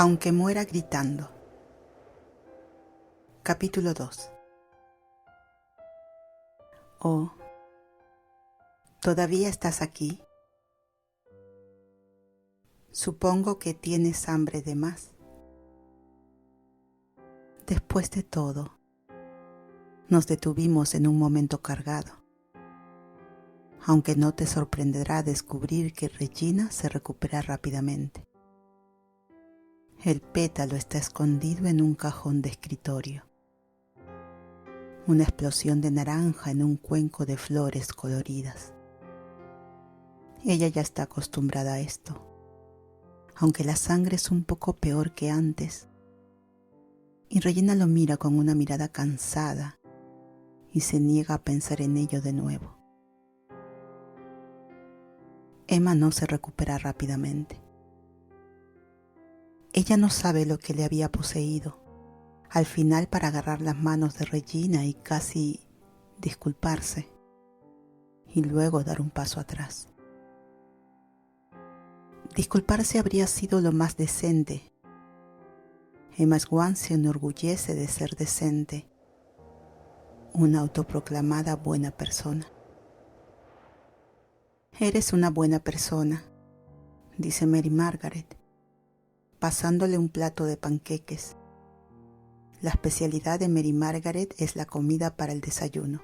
Aunque muera gritando. Capítulo 2. Oh, ¿todavía estás aquí? Supongo que tienes hambre de más. Después de todo, nos detuvimos en un momento cargado. Aunque no te sorprenderá descubrir que Regina se recupera rápidamente. El pétalo está escondido en un cajón de escritorio. Una explosión de naranja en un cuenco de flores coloridas. Ella ya está acostumbrada a esto, aunque la sangre es un poco peor que antes. Y Regina lo mira con una mirada cansada y se niega a pensar en ello de nuevo. Emma no se recupera rápidamente. Ella no sabe lo que le había poseído. Al final, para agarrar las manos de Regina y casi disculparse, y luego dar un paso atrás. Disculparse habría sido lo más decente. Emma Swan se enorgullece de ser decente, una autoproclamada buena persona. Eres una buena persona, dice Mary Margaret, pasándole un plato de panqueques. La especialidad de Mary Margaret es la comida para el desayuno.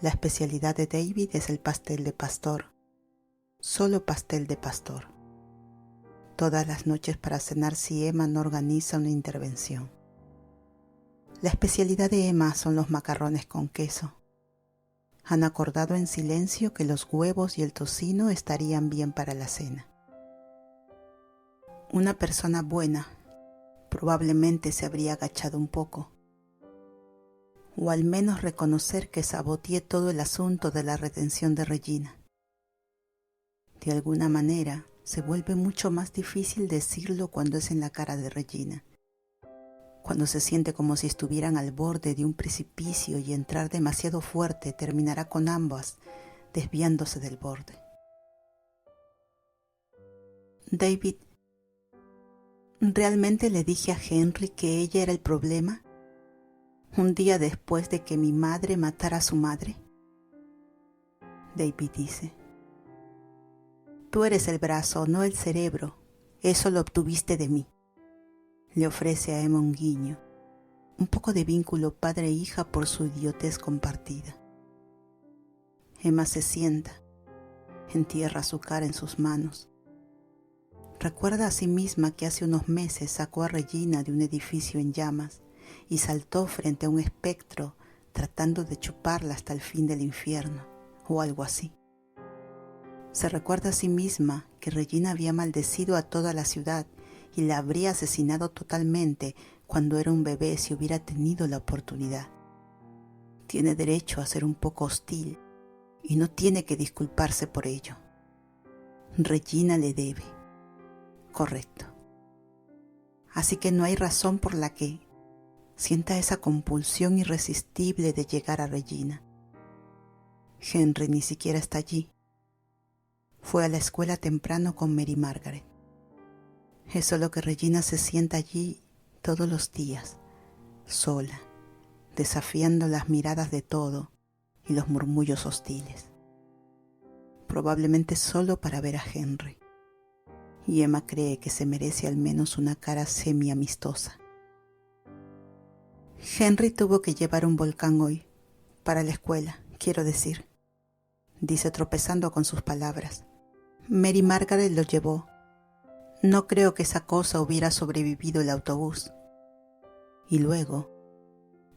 La especialidad de David es el pastel de pastor. Solo pastel de pastor. Todas las noches para cenar si Emma no organiza una intervención. La especialidad de Emma son los macarrones con queso. Han acordado en silencio que los huevos y el tocino estarían bien para la cena. Una persona buena probablemente se habría agachado un poco, o al menos reconocer que saboteé todo el asunto de la retención de Regina. De alguna manera, se vuelve mucho más difícil decirlo cuando es en la cara de Regina, cuando se siente como si estuvieran al borde de un precipicio y entrar demasiado fuerte terminará con ambas desviándose del borde. David, ¿realmente le dije a Henry que ella era el problema? Un día después de que mi madre matara a su madre. David dice: Tú eres el brazo, no el cerebro. Eso lo obtuviste de mí. Le ofrece a Emma un guiño, un poco de vínculo padre-hija por su idiotez compartida. Emma se sienta, entierra su cara en sus manos. Recuerda a sí misma que hace unos meses sacó a Regina de un edificio en llamas y saltó frente a un espectro tratando de chuparla hasta el fin del infierno, o algo así. Se recuerda a sí misma que Regina había maldecido a toda la ciudad y la habría asesinado totalmente cuando era un bebé si hubiera tenido la oportunidad. Tiene derecho a ser un poco hostil y no tiene que disculparse por ello. Regina le debe. Correcto. Así que no hay razón por la que sienta esa compulsión irresistible de llegar a Regina. Henry ni siquiera está allí. Fue a la escuela temprano con Mary Margaret. Es solo que Regina se sienta allí todos los días, sola, desafiando las miradas de todo y los murmullos hostiles. Probablemente solo para ver a Henry. Y Emma cree que se merece al menos una cara semi-amistosa. Henry tuvo que llevar un volcán hoy, para la escuela, quiero decir, dice tropezando con sus palabras. Mary Margaret lo llevó. No creo que esa cosa hubiera sobrevivido el autobús. Y luego,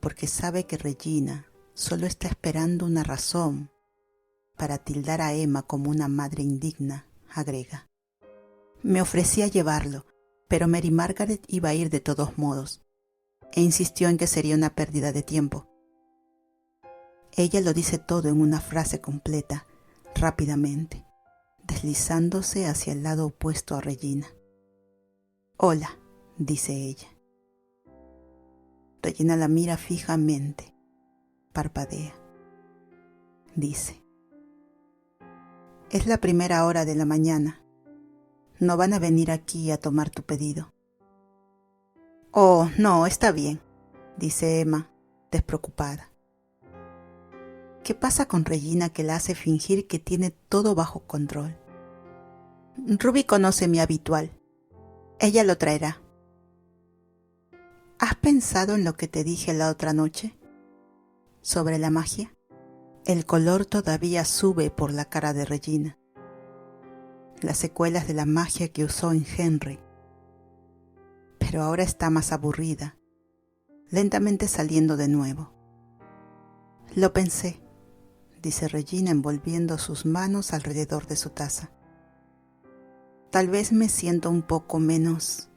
porque sabe que Regina solo está esperando una razón para tildar a Emma como una madre indigna, agrega. Me ofrecí a llevarlo, pero Mary Margaret iba a ir de todos modos, e insistió en que sería una pérdida de tiempo. Ella lo dice todo en una frase completa, rápidamente, deslizándose hacia el lado opuesto a Regina. Hola, dice ella. Regina la mira fijamente, parpadea. Dice: Es la primera hora de la mañana. No van a venir aquí a tomar tu pedido. Oh, no, está bien, dice Emma, despreocupada. ¿Qué pasa con Regina que la hace fingir que tiene todo bajo control? Ruby conoce mi habitual. Ella lo traerá. ¿Has pensado en lo que te dije la otra noche? ¿Sobre la magia? El color todavía sube por la cara de Regina. Las secuelas de la magia que usó en Henry. Pero ahora está más aburrida, lentamente saliendo de nuevo. Lo pensé, dice Regina envolviendo sus manos alrededor de su taza. Tal vez me siento un poco menos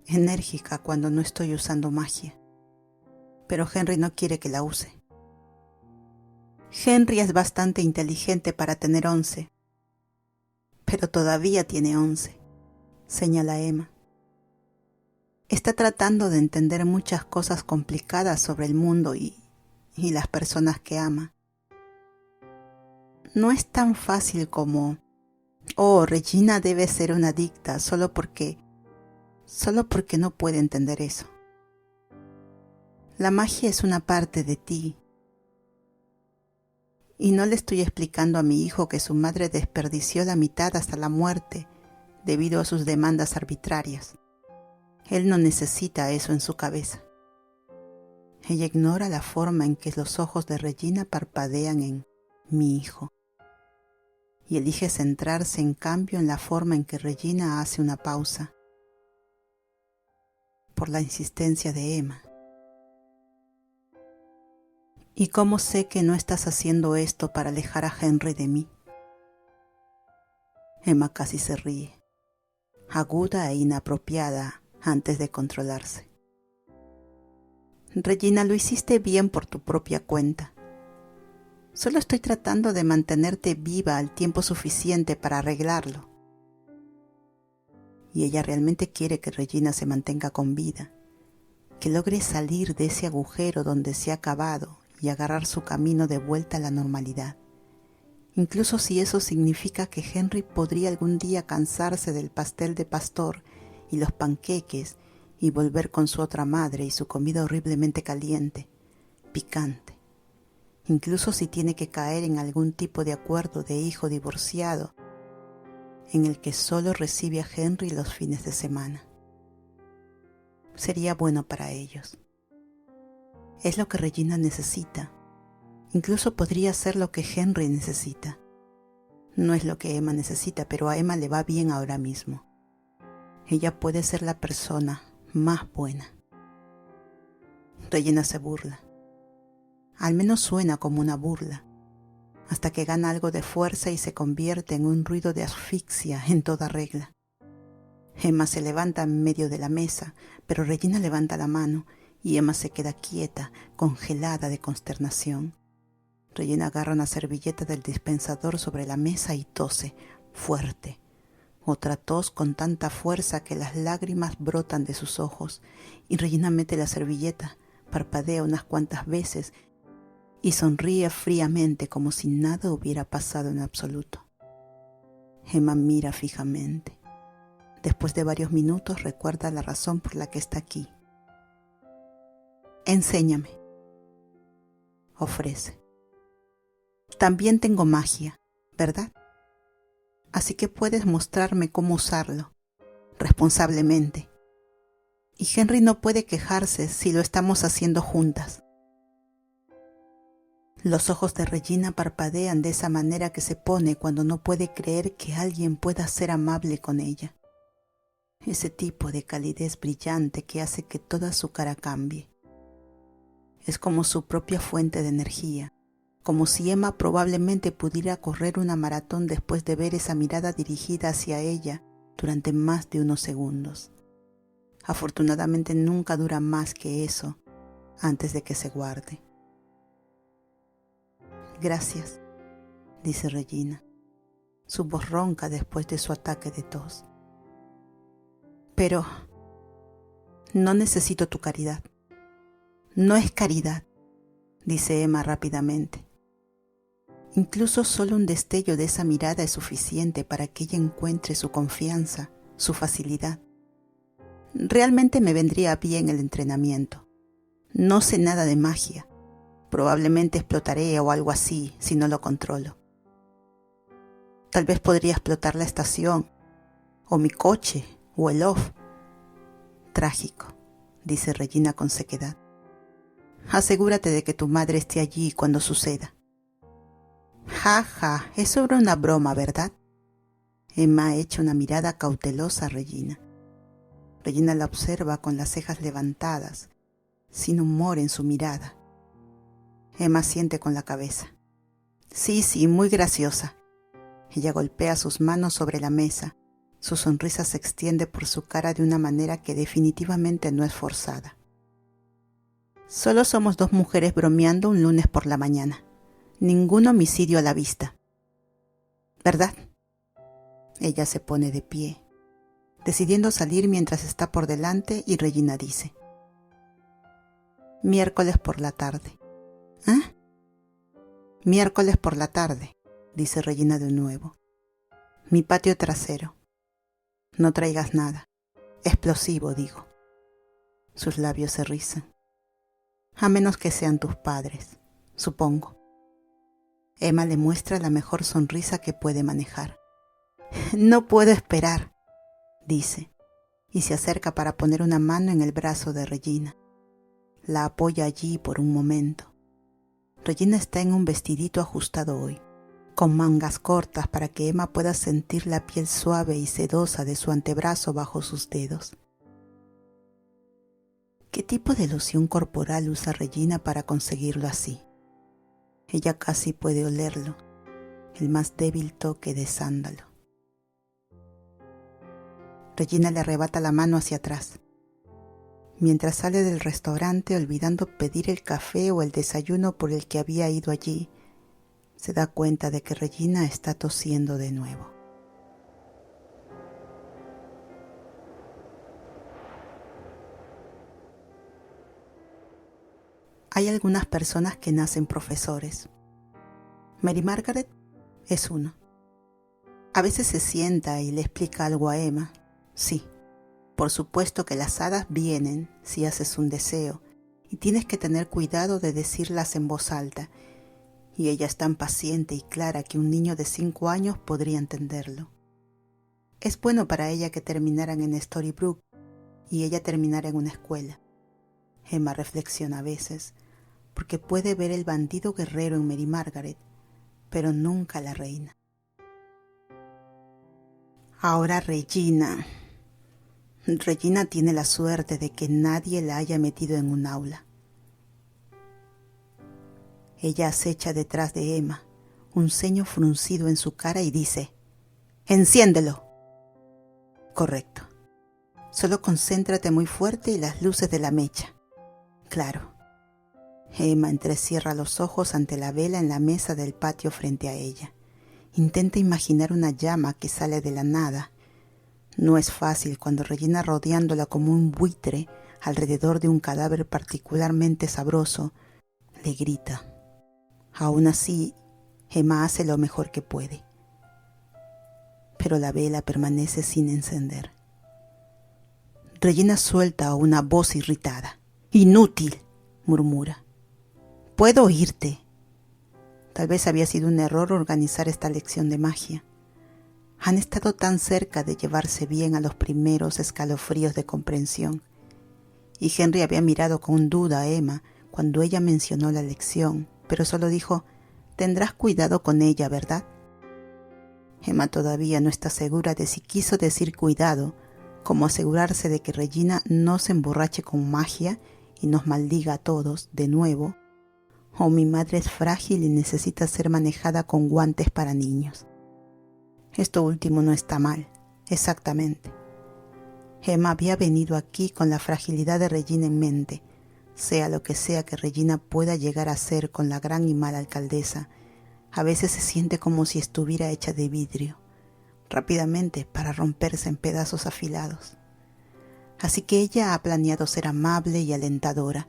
enérgica cuando no estoy usando magia, pero Henry no quiere que la use. Henry es bastante inteligente para tener 11, pero todavía tiene 11, señala Emma. Está tratando de entender muchas cosas complicadas sobre el mundo y las personas que ama. No es tan fácil como, oh, Regina debe ser una adicta solo porque no puede entender eso. La magia es una parte de ti. Y no le estoy explicando a mi hijo que su madre desperdició la mitad hasta la muerte debido a sus demandas arbitrarias. Él no necesita eso en su cabeza. Ella ignora la forma en que los ojos de Regina parpadean en mi hijo y elige centrarse en cambio en la forma en que Regina hace una pausa por la insistencia de Emma. ¿Y cómo sé que no estás haciendo esto para alejar a Henry de mí? Emma casi se ríe, aguda e inapropiada antes de controlarse. Regina, lo hiciste bien por tu propia cuenta. Solo estoy tratando de mantenerte viva al tiempo suficiente para arreglarlo. Y ella realmente quiere que Regina se mantenga con vida, que logre salir de ese agujero donde se ha cavado y agarrar su camino de vuelta a la normalidad. Incluso si eso significa que Henry podría algún día cansarse del pastel de pastor y los panqueques y volver con su otra madre y su comida horriblemente caliente, picante. Incluso si tiene que caer en algún tipo de acuerdo de hijo divorciado en el que solo recibe a Henry los fines de semana. Sería bueno para ellos. Es lo que Regina necesita. Incluso podría ser lo que Henry necesita. No es lo que Emma necesita, pero a Emma le va bien ahora mismo. Ella puede ser la persona más buena. Regina se burla. Al menos suena como una burla, hasta que gana algo de fuerza y se convierte en un ruido de asfixia en toda regla. Emma se levanta en medio de la mesa, pero Regina levanta la mano y Emma se queda quieta, congelada de consternación. Regina agarra una servilleta del dispensador sobre la mesa y tose, fuerte. Otra tos con tanta fuerza que las lágrimas brotan de sus ojos, y Regina mete la servilleta, parpadea unas cuantas veces y sonríe fríamente como si nada hubiera pasado en absoluto. Emma mira fijamente. Después de varios minutos recuerda la razón por la que está aquí. Enséñame, ofrece. También tengo magia, ¿verdad? Así que puedes mostrarme cómo usarlo, responsablemente. Y Henry no puede quejarse si lo estamos haciendo juntas. Los ojos de Regina parpadean de esa manera que se pone cuando no puede creer que alguien pueda ser amable con ella. Ese tipo de calidez brillante que hace que toda su cara cambie. Es como su propia fuente de energía, como si Emma probablemente pudiera correr una maratón después de ver esa mirada dirigida hacia ella durante más de unos segundos. Afortunadamente nunca dura más que eso antes de que se guarde. Gracias, dice Regina, su voz ronca después de su ataque de tos. Pero no necesito tu caridad. No es caridad, dice Emma rápidamente. Incluso solo un destello de esa mirada es suficiente para que ella encuentre su confianza, su facilidad. Realmente me vendría bien el entrenamiento. No sé nada de magia. Probablemente explotaré o algo así si no lo controlo. Tal vez podría explotar la estación, o mi coche, o el off. Trágico, dice Regina con sequedad. Asegúrate de que tu madre esté allí cuando suceda. Ja, ja, es sobre una broma, ¿verdad? Emma echa una mirada cautelosa a Regina. Regina la observa con las cejas levantadas, sin humor en su mirada. Emma asiente con la cabeza. Sí, muy graciosa. Ella golpea sus manos sobre la mesa. Su sonrisa se extiende por su cara de una manera que definitivamente no es forzada. Solo somos dos mujeres bromeando un lunes por la mañana. Ningún homicidio a la vista. ¿Verdad? Ella se pone de pie, decidiendo salir mientras está por delante, y Regina dice: miércoles por la tarde. ¿Ah? Miércoles por la tarde, dice Regina de nuevo. Mi patio trasero. No traigas nada. Explosivo, digo. Sus labios se rizan. A menos que sean tus padres, supongo. Emma le muestra la mejor sonrisa que puede manejar. No puedo esperar, dice, y se acerca para poner una mano en el brazo de Regina. La apoya allí por un momento. Regina está en un vestidito ajustado hoy, con mangas cortas para que Emma pueda sentir la piel suave y sedosa de su antebrazo bajo sus dedos. ¿Qué tipo de loción corporal usa Regina para conseguirlo así? Ella casi puede olerlo, el más débil toque de sándalo. Regina le arrebata la mano hacia atrás. Mientras sale del restaurante, olvidando pedir el café o el desayuno por el que había ido allí, se da cuenta de que Regina está tosiendo de nuevo. Hay algunas personas que nacen profesores. Mary Margaret es uno. A veces se sienta y le explica algo a Emma. Sí, por supuesto que las hadas vienen si haces un deseo, y tienes que tener cuidado de decirlas en voz alta, y ella es tan paciente y clara que un niño de 5 años podría entenderlo. Es bueno para ella que terminaran en Storybrooke y ella terminara en una escuela. Emma reflexiona a veces, porque puede ver el bandido guerrero en Mary Margaret, pero nunca la reina. Ahora Regina tiene la suerte de que nadie la haya metido en un aula. Ella acecha detrás de Emma, un ceño fruncido en su cara, y dice: ¡enciéndelo! Correcto. Solo concéntrate muy fuerte y las luces de la mecha. Claro. Emma entrecierra los ojos ante la vela en la mesa del patio frente a ella. Intenta imaginar una llama que sale de la nada. No es fácil cuando Regina, rodeándola como un buitre alrededor de un cadáver particularmente sabroso, le grita. Aún así, Emma hace lo mejor que puede. Pero la vela permanece sin encender. Regina suelta una voz irritada. ¡Inútil!, murmura. «Puedo oírte». Tal vez había sido un error organizar esta lección de magia. Han estado tan cerca de llevarse bien a los primeros escalofríos de comprensión. Y Henry había mirado con duda a Emma cuando ella mencionó la lección, pero solo dijo: «Tendrás cuidado con ella, ¿verdad?». Emma todavía no está segura de si quiso decir cuidado, como asegurarse de que Regina no se emborrache con magia y nos maldiga a todos de nuevo, o mi madre es frágil y necesita ser manejada con guantes para niños. Esto último no está mal, exactamente. Emma había venido aquí con la fragilidad de Regina en mente, sea lo que sea que Regina pueda llegar a ser con la gran y mala alcaldesa. A veces se siente como si estuviera hecha de vidrio, rápidamente para romperse en pedazos afilados. Así que ella ha planeado ser amable y alentadora,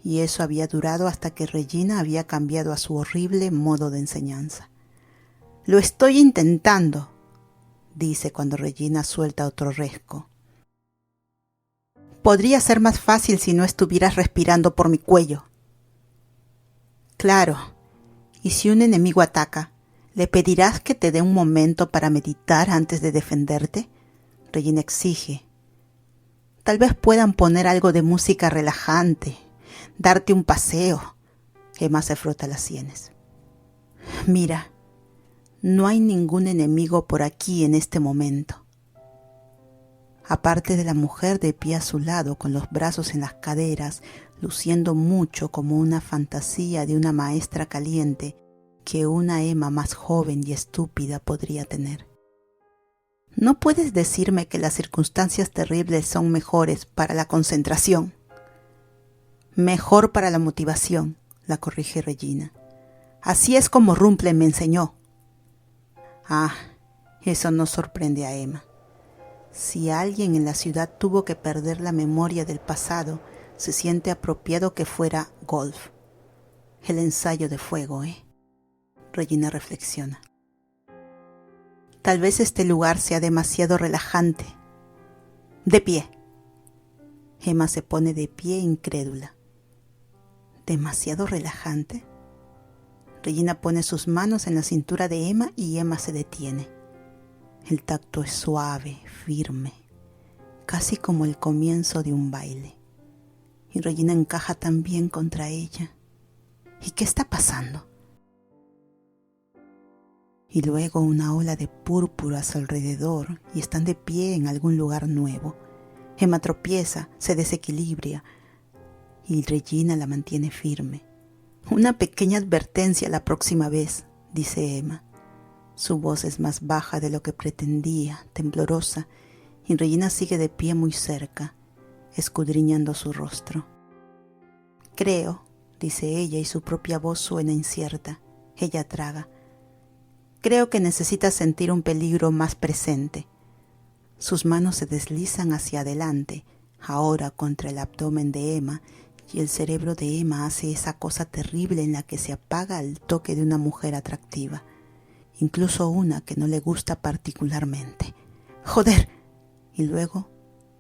y eso había durado hasta que Regina había cambiado a su horrible modo de enseñanza. «Lo estoy intentando», dice cuando Regina suelta otro resco. Podría ser más fácil si no estuvieras respirando por mi cuello. Claro, y si un enemigo ataca, ¿le pedirás que te dé un momento para meditar antes de defenderte? Regina exige. Tal vez puedan poner algo de música relajante, darte un paseo. Emma se frota las sienes. Mira, no hay ningún enemigo por aquí en este momento. Aparte de la mujer de pie a su lado, con los brazos en las caderas, luciendo mucho como una fantasía de una maestra caliente que una Emma más joven y estúpida podría tener. No puedes decirme que las circunstancias terribles son mejores para la concentración. Mejor para la motivación, la corrige Regina. Así es como Rumple me enseñó. Ah, eso no sorprende a Emma. Si alguien en la ciudad tuvo que perder la memoria del pasado, se siente apropiado que fuera Golf. El ensayo de fuego, Regina reflexiona. Tal vez este lugar sea demasiado relajante. De pie. Emma se pone de pie incrédula. ¿Demasiado relajante? Regina pone sus manos en la cintura de Emma y Emma se detiene. El tacto es suave, firme, casi como el comienzo de un baile. Y Regina encaja también contra ella. ¿Y qué está pasando? Y luego una ola de púrpura a su alrededor y están de pie en algún lugar nuevo. Emma tropieza, se desequilibra y Regina la mantiene firme. Una pequeña advertencia la próxima vez, dice Emma. Su voz es más baja de lo que pretendía, temblorosa, y Regina sigue de pie muy cerca, escudriñando su rostro. Creo, dice ella, y su propia voz suena incierta. Ella traga. Creo que necesitas sentir un peligro más presente. Sus manos se deslizan hacia adelante, ahora contra el abdomen de Emma, y el cerebro de Emma hace esa cosa terrible en la que se apaga al toque de una mujer atractiva, incluso una que no le gusta particularmente. ¡Joder! Y luego,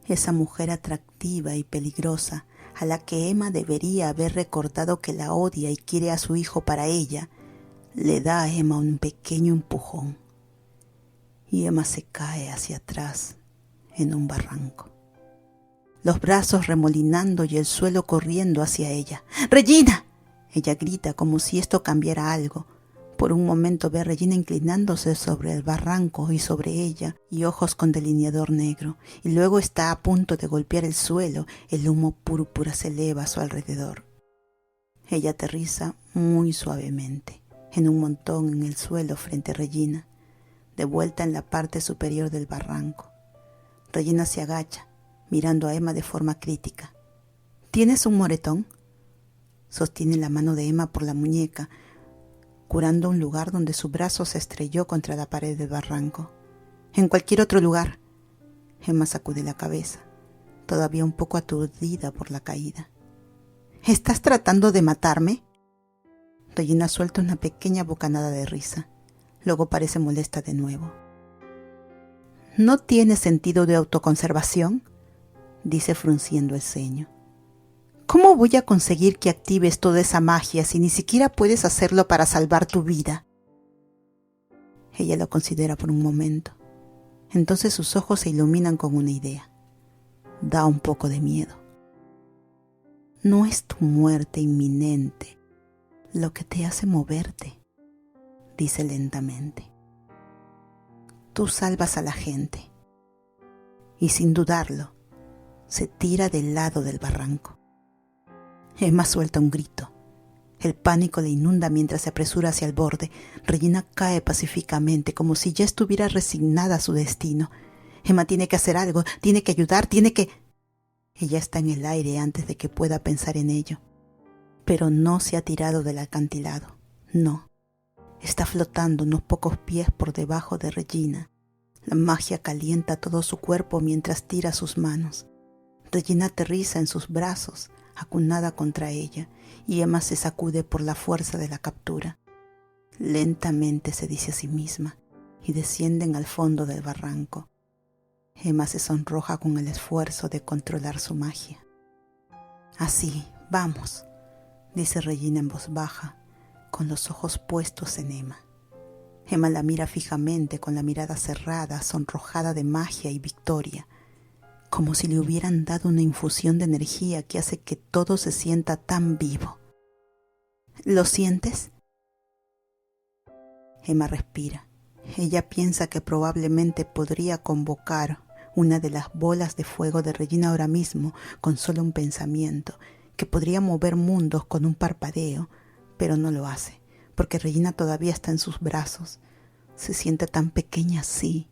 esa mujer atractiva y peligrosa, a la que Emma debería haber recordado que la odia y quiere a su hijo para ella, le da a Emma un pequeño empujón. Y Emma se cae hacia atrás en un barranco. Los brazos remolinando y el suelo corriendo hacia ella. ¡Regina! Ella grita como si esto cambiara algo. Por un momento ve a Regina inclinándose sobre el barranco y sobre ella, y ojos con delineador negro, y luego está a punto de golpear el suelo. El humo púrpura se eleva a su alrededor. Ella aterriza muy suavemente, en un montón en el suelo frente a Regina, de vuelta en la parte superior del barranco. Regina se agacha, mirando a Emma de forma crítica. ¿Tienes un moretón? Sostiene la mano de Emma por la muñeca, curando un lugar donde su brazo se estrelló contra la pared del barranco. En cualquier otro lugar. Emma sacude la cabeza, todavía un poco aturdida por la caída. ¿Estás tratando de matarme? Regina suelta una pequeña bocanada de risa. Luego parece molesta de nuevo. ¿No tienes sentido de autoconservación?, dice frunciendo el ceño. ¿Cómo voy a conseguir que actives toda esa magia si ni siquiera puedes hacerlo para salvar tu vida? Ella lo considera por un momento. Entonces sus ojos se iluminan con una idea. Da un poco de miedo. No es tu muerte inminente lo que te hace moverte, dice lentamente. Tú salvas a la gente. Y sin dudarlo, se tira del lado del barranco. Emma suelta un grito. El pánico le inunda mientras se apresura hacia el borde. Regina cae pacíficamente, como si ya estuviera resignada a su destino. Emma tiene que hacer algo, tiene que ayudar, tiene que... Ella está en el aire antes de que pueda pensar en ello. Pero no se ha tirado del acantilado. No. Está flotando unos pocos pies por debajo de Regina. La magia calienta todo su cuerpo mientras tira sus manos. Regina aterriza en sus brazos, acunada contra ella, y Emma se sacude por la fuerza de la captura. Lentamente se dice a sí misma y descienden al fondo del barranco. Emma se sonroja con el esfuerzo de controlar su magia. Así, vamos, dice Regina en voz baja, con los ojos puestos en Emma. Emma la mira fijamente con la mirada cerrada, sonrojada de magia y victoria, como si le hubieran dado una infusión de energía que hace que todo se sienta tan vivo. ¿Lo sientes? Emma respira. Ella piensa que probablemente podría convocar una de las bolas de fuego de Regina ahora mismo con solo un pensamiento, que podría mover mundos con un parpadeo, pero no lo hace, porque Regina todavía está en sus brazos. Se siente tan pequeña así,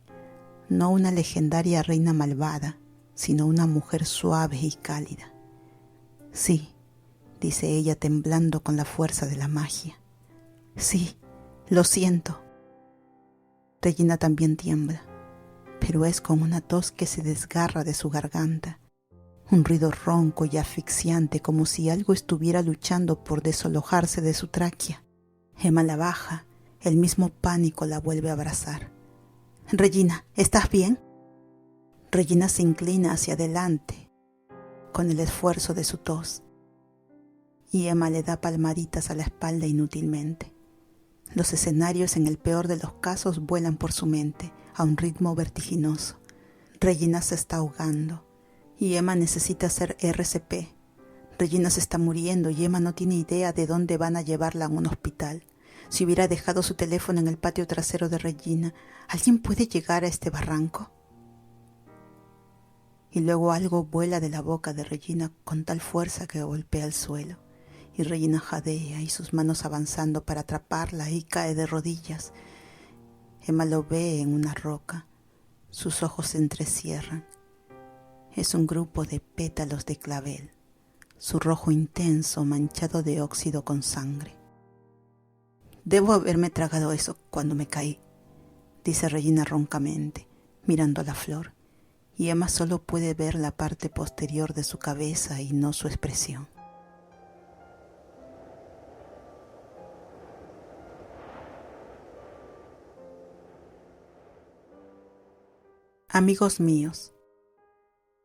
no una legendaria reina malvada, sino una mujer suave y cálida. Sí, dice ella temblando con la fuerza de la magia. Sí, lo siento. Regina también tiembla, pero es con una tos que se desgarra de su garganta, un ruido ronco y asfixiante como si algo estuviera luchando por desalojarse de su tráquea. Emma la baja, el mismo pánico la vuelve a abrazar. Regina, ¿estás bien? Regina se inclina hacia adelante con el esfuerzo de su tos y Emma le da palmaditas a la espalda inútilmente. Los escenarios en el peor de los casos vuelan por su mente a un ritmo vertiginoso. Regina se está ahogando y Emma necesita hacer RCP. Regina se está muriendo y Emma no tiene idea de dónde van a llevarla a un hospital. Si hubiera dejado su teléfono en el patio trasero de Regina, ¿alguien puede llegar a este barranco? Y luego algo vuela de la boca de Regina con tal fuerza que golpea el suelo. Y Regina jadea y sus manos avanzando para atraparla y cae de rodillas. Emma lo ve en una roca. Sus ojos se entrecierran. Es un grupo de pétalos de clavel, su rojo intenso manchado de óxido con sangre. Debo haberme tragado eso cuando me caí, dice Regina roncamente, mirando a la flor, y Emma solo puede ver la parte posterior de su cabeza y no su expresión. Amigos míos,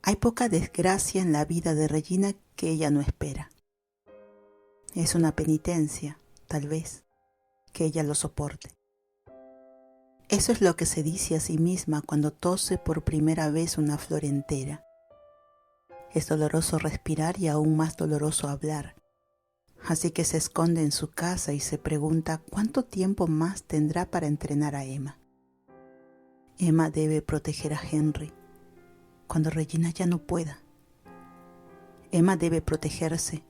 hay poca desgracia en la vida de Regina que ella no espera. Es una penitencia, tal vez, que ella lo soporte. Eso es lo que se dice a sí misma cuando tose por primera vez una flor entera. Es doloroso respirar y aún más doloroso hablar. Así que se esconde en su casa y se pregunta cuánto tiempo más tendrá para entrenar a Emma. Emma debe proteger a Henry cuando Regina ya no pueda. Emma debe protegerse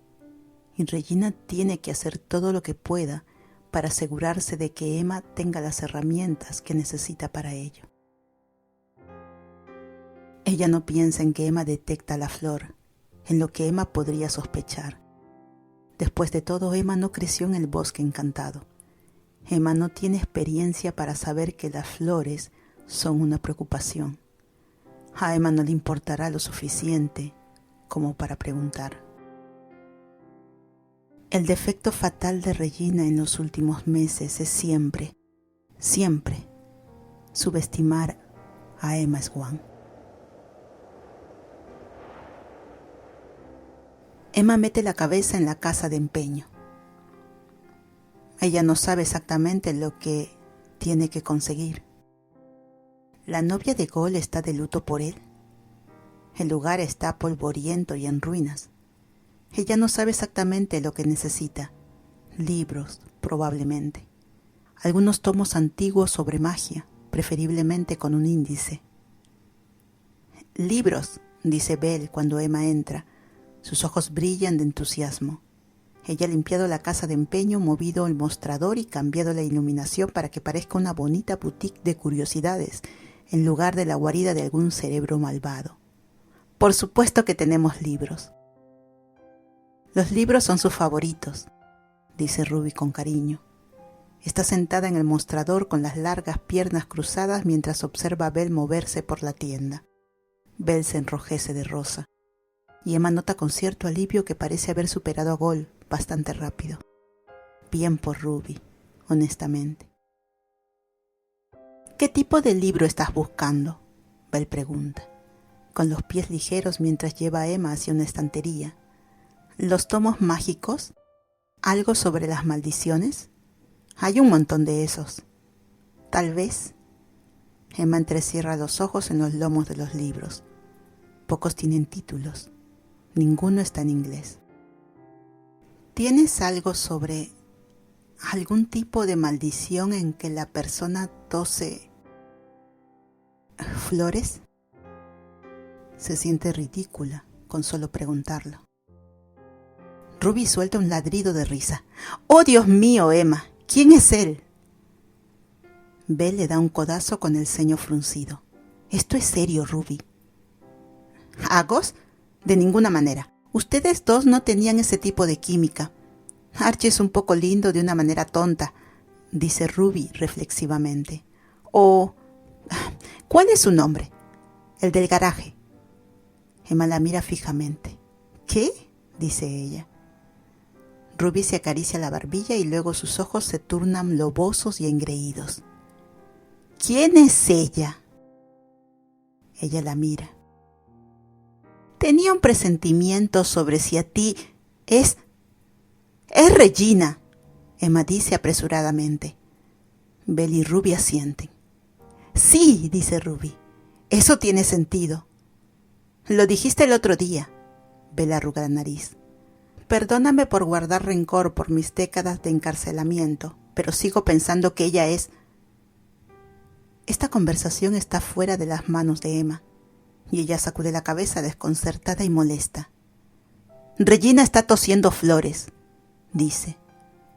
y Regina tiene que hacer todo lo que pueda para asegurarse de que Emma tenga las herramientas que necesita para ello. Ella no piensa en que Emma detecta la flor, en lo que Emma podría sospechar. Después de todo, Emma no creció en el bosque encantado. Emma no tiene experiencia para saber que las flores son una preocupación. A Emma no le importará lo suficiente como para preguntar. El defecto fatal de Regina en los últimos meses es siempre subestimar a Emma Swan. Emma mete la cabeza en la casa de empeño. Ella no sabe exactamente lo que tiene que conseguir. La novia de Gol está de luto por él. El lugar está polvoriento y en ruinas. Ella no sabe exactamente lo que necesita. Libros, probablemente. Algunos tomos antiguos sobre magia, preferiblemente con un índice. «Libros», dice Belle cuando Emma entra. Sus ojos brillan de entusiasmo. Ella ha limpiado la casa de empeño, movido el mostrador y cambiado la iluminación para que parezca una bonita boutique de curiosidades, en lugar de la guarida de algún cerebro malvado. Por supuesto que tenemos libros. Los libros son sus favoritos, dice Ruby con cariño. Está sentada en el mostrador con las largas piernas cruzadas mientras observa a Belle moverse por la tienda. Belle se enrojece de rosa y Emma nota con cierto alivio que parece haber superado a Gol bastante rápido. Bien por Ruby, honestamente. ¿Qué tipo de libro estás buscando?, Belle pregunta, con los pies ligeros mientras lleva a Emma hacia una estantería. ¿Los tomos mágicos? ¿Algo sobre las maldiciones? Hay un montón de esos. Tal vez. Emma entrecierra los ojos en los lomos de los libros. Pocos tienen títulos. Ninguno está en inglés. ¿Tienes algo sobre algún tipo de maldición en que la persona tose flores? Se siente ridícula con solo preguntarlo. Ruby suelta un ladrido de risa. ¡Oh, Dios mío, Emma! ¿Quién es él? Belle le da un codazo con el ceño fruncido. Esto es serio, Ruby. ¿Agos? De ninguna manera. Ustedes dos no tenían ese tipo de química. Archie es un poco lindo de una manera tonta, dice Ruby reflexivamente. ¿Cuál es su nombre? El del garaje. Emma la mira fijamente. ¿Qué? Dice ella. Ruby se acaricia la barbilla y luego sus ojos se tornan lobosos y engreídos. ¿Quién es ella? Ella la mira. Tenía un presentimiento sobre si a ti es Regina, Emma dice apresuradamente. Belle y Ruby asienten. Sí, dice Ruby, eso tiene sentido. Lo dijiste el otro día. Belle arruga la nariz. Perdóname por guardar rencor por mis décadas de encarcelamiento, pero sigo pensando que ella es... Esta conversación está fuera de las manos de Emma, y ella sacude la cabeza desconcertada y molesta. Regina está tosiendo flores, dice,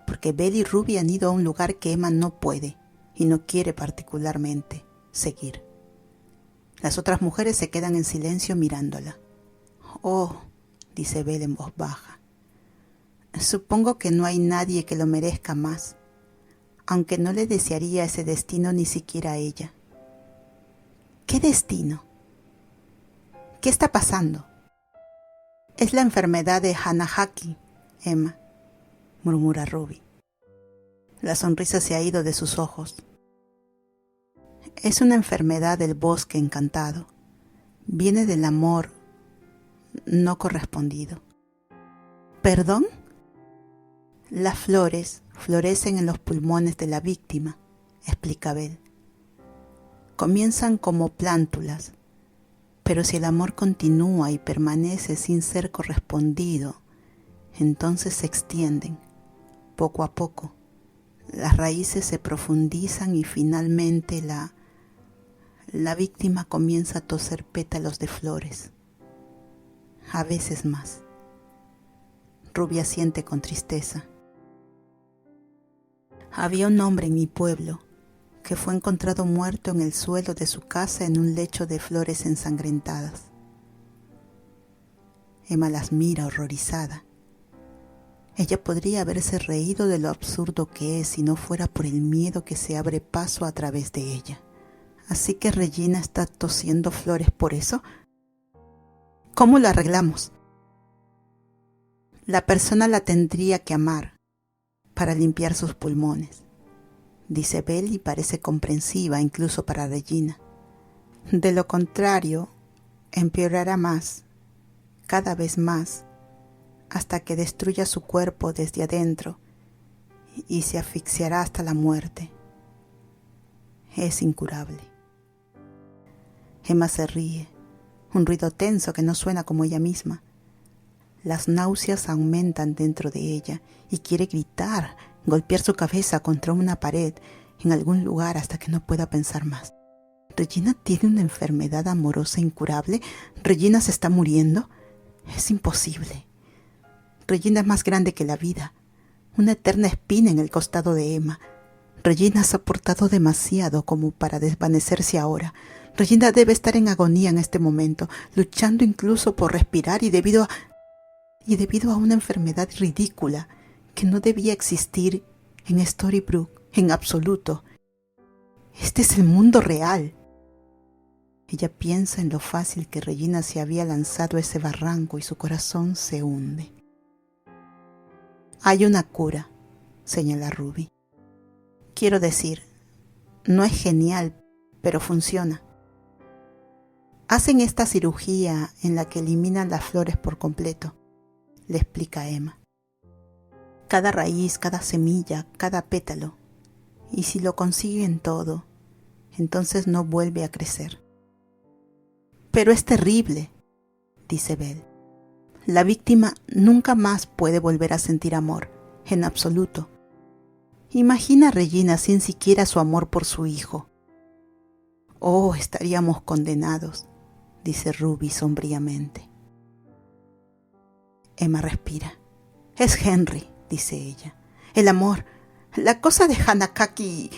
porque Belle y Ruby han ido a un lugar que Emma no puede y no quiere particularmente seguir. Las otras mujeres se quedan en silencio mirándola. Oh, dice Belle en voz baja. Supongo que no hay nadie que lo merezca más, aunque no le desearía ese destino ni siquiera a ella. ¿Qué destino? ¿Qué está pasando? Es la enfermedad de Hanahaki, Emma, murmura Ruby. La sonrisa se ha ido de sus ojos. Es una enfermedad del bosque encantado. Viene del amor no correspondido. ¿Perdón? Las flores florecen en los pulmones de la víctima, explica Belle. Comienzan como plántulas, pero si el amor continúa y permanece sin ser correspondido, entonces se extienden, poco a poco. Las raíces se profundizan y finalmente la víctima comienza a toser pétalos de flores, a veces más. Ruby asiente con tristeza. Había un hombre en mi pueblo que fue encontrado muerto en el suelo de su casa en un lecho de flores ensangrentadas. Emma las mira horrorizada. Ella podría haberse reído de lo absurdo que es si no fuera por el miedo que se abre paso a través de ella. Así que Regina está tosiendo flores por eso. ¿Cómo lo arreglamos? La persona la tendría que amar para limpiar sus pulmones, dice Belle y parece comprensiva incluso para Regina. De lo contrario, empeorará más, cada vez más, hasta que destruya su cuerpo desde adentro y se asfixiará hasta la muerte. Es incurable. Emma se ríe, un ruido tenso que no suena como ella misma. Las náuseas aumentan dentro de ella y quiere gritar, golpear su cabeza contra una pared en algún lugar hasta que no pueda pensar más. ¿Regina tiene una enfermedad amorosa incurable? ¿Regina se está muriendo? Es imposible. Regina es más grande que la vida, una eterna espina en el costado de Emma. Regina ha soportado demasiado como para desvanecerse ahora. Regina debe estar en agonía en este momento, luchando incluso por respirar y debido a una enfermedad ridícula que no debía existir en Storybrooke en absoluto. Este es el mundo real. Ella piensa en lo fácil que Regina se había lanzado a ese barranco y su corazón se hunde. Hay una cura, señala Ruby. Quiero decir, no es genial, pero funciona. Hacen esta cirugía en la que eliminan las flores por completo, le explica Emma. Cada raíz, cada semilla, cada pétalo. Y si lo consiguen todo, entonces no vuelve a crecer. Pero es terrible, dice Belle. La víctima nunca más puede volver a sentir amor, en absoluto. Imagina a Regina sin siquiera su amor por su hijo. Oh, estaríamos condenados, dice Ruby sombríamente. Emma respira. Es Henry, dice ella. El amor, la cosa de Hanakaki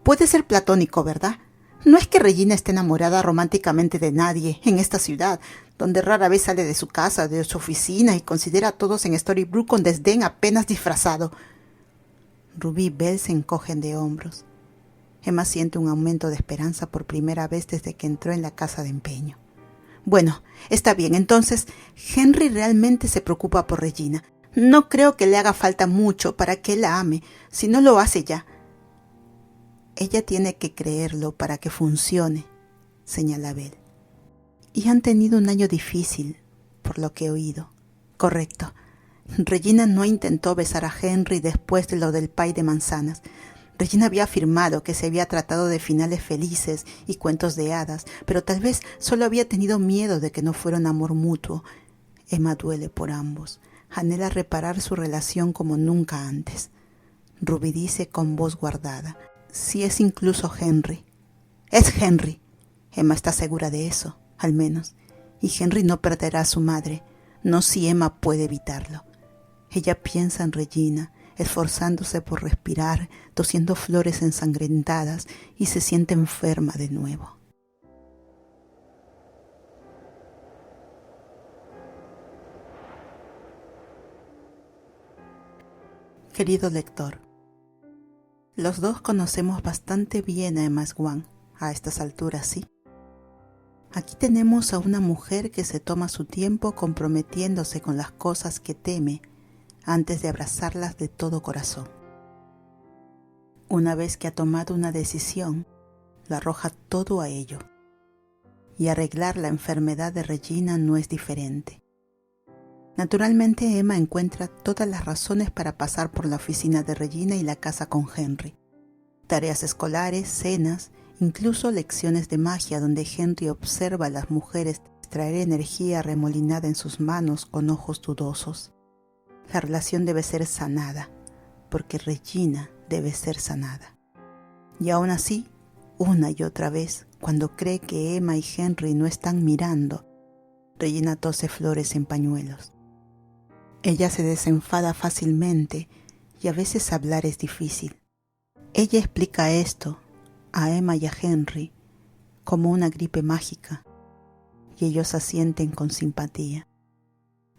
puede ser platónico, ¿verdad? No es que Regina esté enamorada románticamente de nadie en esta ciudad, donde rara vez sale de su casa, de su oficina y considera a todos en Storybrooke con desdén apenas disfrazado. Ruby y Belle se encogen de hombros. Emma siente un aumento de esperanza por primera vez desde que entró en la casa de empeño. Bueno, está bien, entonces Henry realmente se preocupa por Regina. No creo que le haga falta mucho para que él la ame, si no lo hace ya. Ella tiene que creerlo para que funcione, señala Belle. Y han tenido un año difícil, por lo que he oído. Correcto. Regina no intentó besar a Henry después de lo del pie de manzanas. Regina había afirmado que se había tratado de finales felices y cuentos de hadas, pero tal vez solo había tenido miedo de que no fuera un amor mutuo. Emma duele por ambos. Anhela reparar su relación como nunca antes. Ruby dice con voz guardada: si es incluso Henry. Es Henry. Emma está segura de eso, al menos. Y Henry no perderá a su madre, no si Emma puede evitarlo. Ella piensa en Regina, esforzándose por respirar, tosiendo flores ensangrentadas, y se siente enferma de nuevo. Querido lector, los dos conocemos bastante bien a Emma Swan, a estas alturas, ¿sí? Aquí tenemos a una mujer que se toma su tiempo comprometiéndose con las cosas que teme antes de abrazarlas de todo corazón. Una vez que ha tomado una decisión, lo arroja todo a ello. Y arreglar la enfermedad de Regina no es diferente. Naturalmente, Emma encuentra todas las razones para pasar por la oficina de Regina y la casa con Henry. Tareas escolares, cenas, incluso lecciones de magia donde Henry observa a las mujeres extraer energía remolinada en sus manos con ojos dudosos. La relación debe ser sanada, porque Regina debe ser sanada. Y aún así, una y otra vez, cuando cree que Emma y Henry no están mirando, Regina tose flores en pañuelos. Ella se desenfada fácilmente y a veces hablar es difícil. Ella explica esto a Emma y a Henry como una gripe mágica, y ellos asienten con simpatía.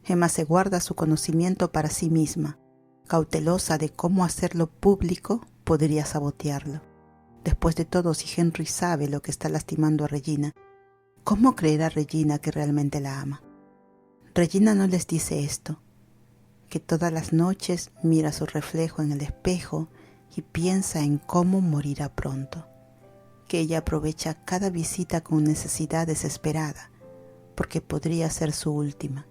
Emma se guarda su conocimiento para sí misma, cautelosa de cómo hacerlo público podría sabotearlo. Después de todo, si Henry sabe lo que está lastimando a Regina, ¿cómo creerá Regina que realmente la ama? Regina no les dice esto, que todas las noches mira su reflejo en el espejo y piensa en cómo morirá pronto, que ella aprovecha cada visita con necesidad desesperada, porque podría ser su última,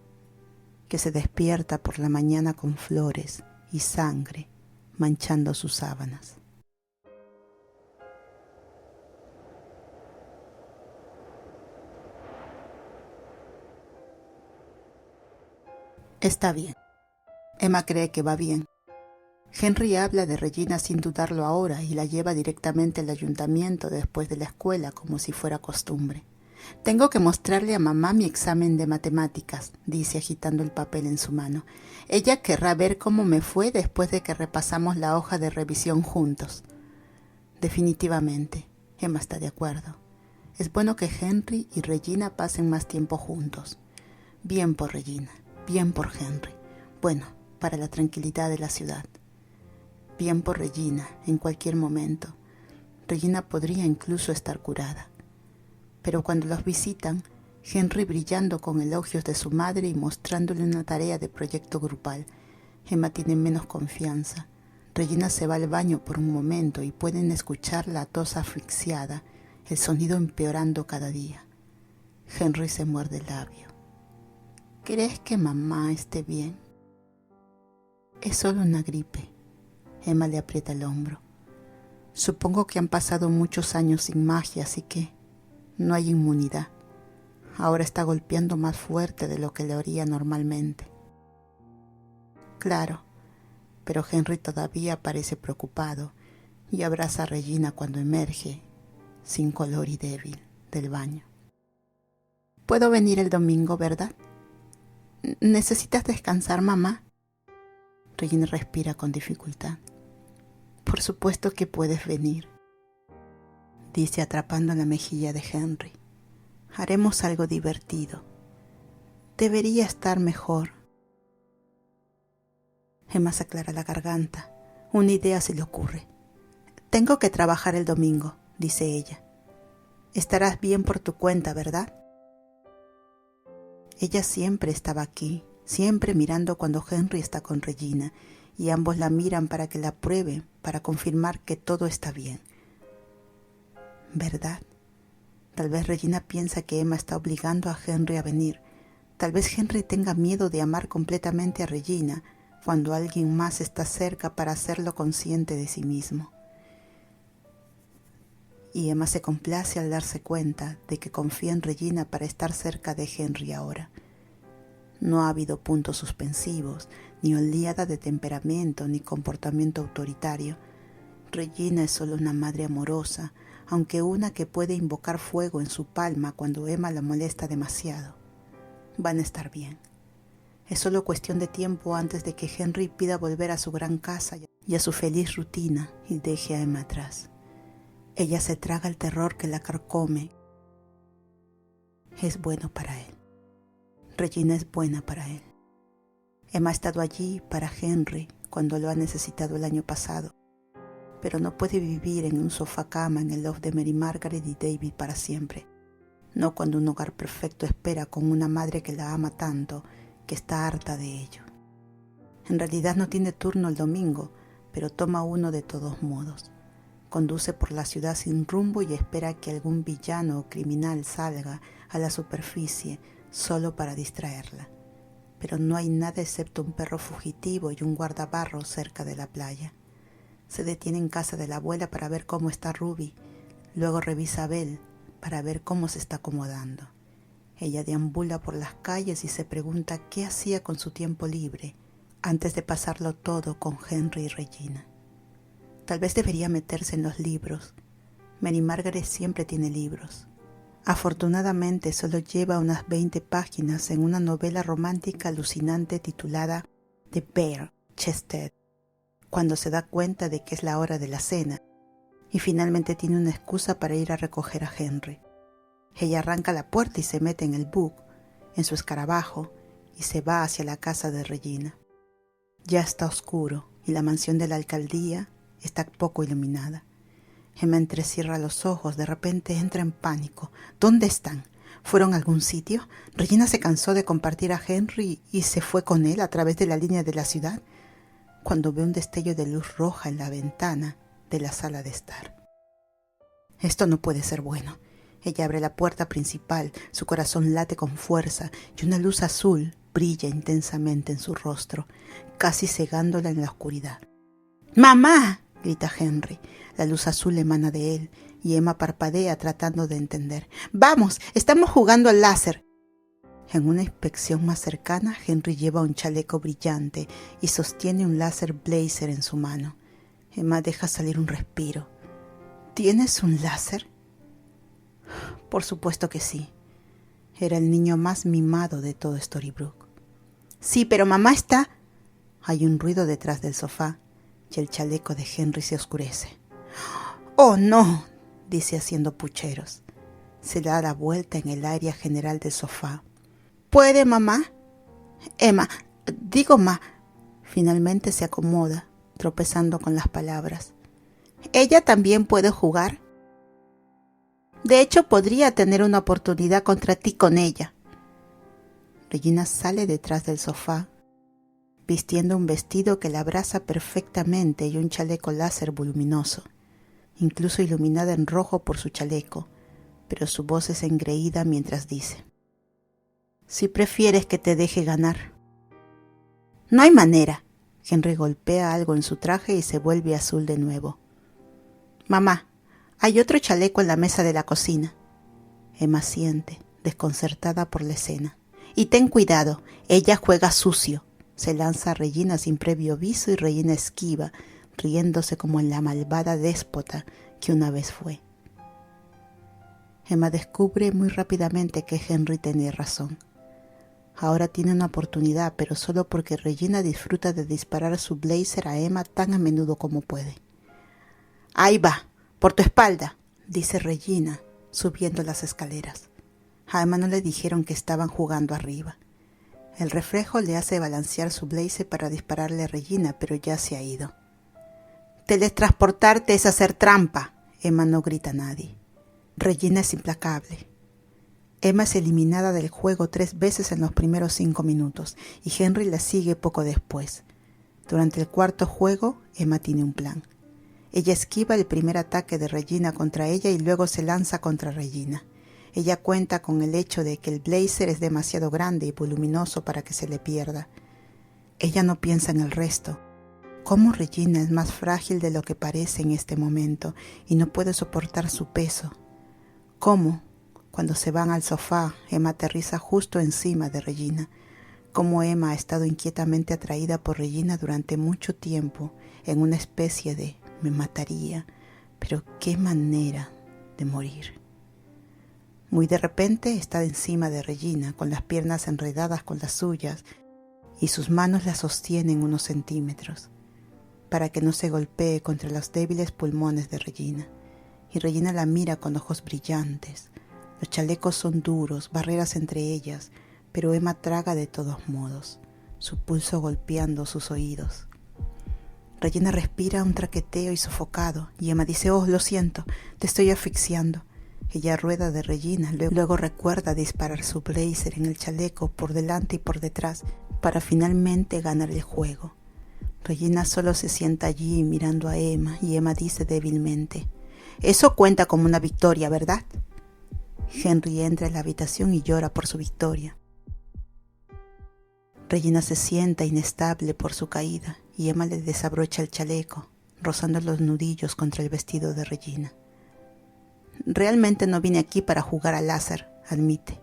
que se despierta por la mañana con flores y sangre manchando sus sábanas. Está bien. Emma cree que va bien. Henry habla de Regina sin dudarlo ahora y la lleva directamente al ayuntamiento después de la escuela como si fuera costumbre. Tengo que mostrarle a mamá mi examen de matemáticas, dice agitando el papel en su mano. Ella querrá ver cómo me fue después de que repasamos la hoja de revisión juntos. Definitivamente, Emma está de acuerdo. Es bueno que Henry y Regina pasen más tiempo juntos. Bien por Regina, bien por Henry. Bueno, para la tranquilidad de la ciudad. Bien por Regina, en cualquier momento. Regina podría incluso estar curada. Pero cuando los visitan, Henry brillando con elogios de su madre y mostrándole una tarea de proyecto grupal, Emma tiene menos confianza. Regina se va al baño por un momento y pueden escuchar la tos asfixiada, el sonido empeorando cada día. Henry se muerde el labio. ¿Crees que mamá esté bien? Es solo una gripe. Emma le aprieta el hombro. Supongo que han pasado muchos años sin magia, así que no hay inmunidad. Ahora está golpeando más fuerte de lo que le haría normalmente. Claro, pero Henry todavía parece preocupado y abraza a Regina cuando emerge, sin color y débil, del baño. Puedo venir el domingo, ¿verdad? ¿Necesitas descansar, mamá? Regina respira con dificultad. Por supuesto que puedes venir, dice atrapando la mejilla de Henry. Haremos algo divertido. Debería estar mejor. Emma se aclara la garganta. Una idea se le ocurre. Tengo que trabajar el domingo, dice ella. Estarás bien por tu cuenta, ¿verdad? Ella siempre estaba aquí, siempre mirando cuando Henry está con Regina, y ambos la miran para que la pruebe, para confirmar que todo está bien. ¿Verdad? Tal vez Regina piensa que Emma está obligando a Henry a venir. Tal vez Henry tenga miedo de amar completamente a Regina cuando alguien más está cerca para hacerlo consciente de sí mismo. Y Emma se complace al darse cuenta de que confía en Regina para estar cerca de Henry ahora. No ha habido puntos suspensivos, ni oleada de temperamento, ni comportamiento autoritario. Regina es solo una madre amorosa, aunque una que puede invocar fuego en su palma cuando Emma la molesta demasiado. Van a estar bien. Es solo cuestión de tiempo antes de que Henry pida volver a su gran casa y a su feliz rutina y deje a Emma atrás. Ella se traga el terror que la carcome. Es bueno para él. Regina es buena para él. Emma ha estado allí para Henry cuando lo ha necesitado el año pasado, pero no puede vivir en un sofá cama en el loft de Mary Margaret y David para siempre. No cuando un hogar perfecto espera con una madre que la ama tanto que está harta de ello. En realidad no tiene turno el domingo, pero toma uno de todos modos. Conduce por la ciudad sin rumbo y espera que algún villano o criminal salga a la superficie solo para distraerla. Pero no hay nada excepto un perro fugitivo y un guardabarros cerca de la playa. Se detiene en casa de la abuela para ver cómo está Ruby. Luego revisa a Belle para ver cómo se está acomodando. Ella deambula por las calles y se pregunta qué hacía con su tiempo libre antes de pasarlo todo con Henry y Regina. Tal vez debería meterse en los libros. Mary Margaret siempre tiene libros. Afortunadamente solo lleva unas 20 páginas en una novela romántica alucinante titulada The Bare Chested, cuando se da cuenta de que es la hora de la cena y finalmente tiene una excusa para ir a recoger a Henry. Ella arranca la puerta y se mete en el bug, en su escarabajo, y se va hacia la casa de Regina. Ya está oscuro y la mansión de la alcaldía está poco iluminada. Emma entrecierra los ojos, de repente entra en pánico. ¿Dónde están? ¿Fueron a algún sitio? ¿Regina se cansó de compartir a Henry y se fue con él a través de la línea de la ciudad? Cuando ve un destello de luz roja en la ventana de la sala de estar. Esto no puede ser bueno. Ella abre la puerta principal, su corazón late con fuerza y una luz azul brilla intensamente en su rostro, casi cegándola en la oscuridad. ¡Mamá!, grita Henry. La luz azul emana de él y Emma parpadea tratando de entender. ¡Vamos! ¡Estamos jugando al láser! En una inspección más cercana, Henry lleva un chaleco brillante y sostiene un láser blazer en su mano. Emma deja salir un respiro. ¿Tienes un láser? Por supuesto que sí. Era el niño más mimado de todo Storybrooke. Sí, pero mamá está... Hay un ruido detrás del sofá y el chaleco de Henry se oscurece. ¡Oh, no!, dice haciendo pucheros. Se da la vuelta en el área general del sofá. ¿Puede, mamá? Emma, digo ma. Finalmente se acomoda, tropezando con las palabras. ¿Ella también puede jugar? De hecho, podría tener una oportunidad contra ti con ella. Regina sale detrás del sofá, vistiendo un vestido que la abraza perfectamente y un chaleco láser voluminoso, incluso iluminada en rojo por su chaleco. pero su voz es engreída mientras dice: si prefieres que te deje ganar. No hay manera. Henry golpea algo en su traje y se vuelve azul de nuevo. Mamá, hay otro chaleco en la mesa de la cocina. Emma siente, desconcertada por la escena. Y ten cuidado, ella juega sucio. Se lanza a Regina sin previo aviso y Regina esquiva, riéndose como en la malvada déspota que una vez fue. Emma descubre muy rápidamente que Henry tenía razón. Ahora tiene una oportunidad, pero solo porque Regina disfruta de disparar su blazer a Emma tan a menudo como puede. Ahí va, por tu espalda, dice Regina, subiendo las escaleras. A Emma no le dijeron que estaban jugando arriba. El reflejo le hace balancear su blazer para dispararle a Regina, pero ya se ha ido. Teletransportarte es hacer trampa. Emma no grita a nadie. Regina es implacable. Emma es eliminada del juego 3 veces en los primeros 5 minutos y Henry la sigue poco después. Durante el cuarto juego, Emma tiene un plan. Ella esquiva el primer ataque de Regina contra ella y luego se lanza contra Regina. Ella cuenta con el hecho de que el blazer es demasiado grande y voluminoso para que se le pierda. Ella no piensa en el resto. Cómo Regina es más frágil de lo que parece en este momento y no puede soportar su peso. Cómo, cuando se van al sofá, Emma aterriza justo encima de Regina. Cómo Emma ha estado inquietamente atraída por Regina durante mucho tiempo en una especie de me mataría, pero qué manera de morir. Muy de repente está encima de Regina, con las piernas enredadas con las suyas, y sus manos la sostienen unos centímetros, para que no se golpee contra los débiles pulmones de Regina. Y Regina la mira con ojos brillantes. Los chalecos son duros, barreras entre ellas, pero Emma traga de todos modos, su pulso golpeando sus oídos. Regina respira un traqueteo y sofocado, y Emma dice: oh, lo siento, te estoy asfixiando. Ella rueda de Regina, luego recuerda disparar su blazer en el chaleco por delante y por detrás para finalmente ganar el juego. Regina solo se sienta allí mirando a Emma y Emma dice débilmente: eso cuenta como una victoria, ¿verdad? Henry entra en la habitación y llora por su victoria. Regina se sienta inestable por su caída y Emma le desabrocha el chaleco, rozando los nudillos contra el vestido de Regina. Realmente no vine aquí para jugar al láser, admite.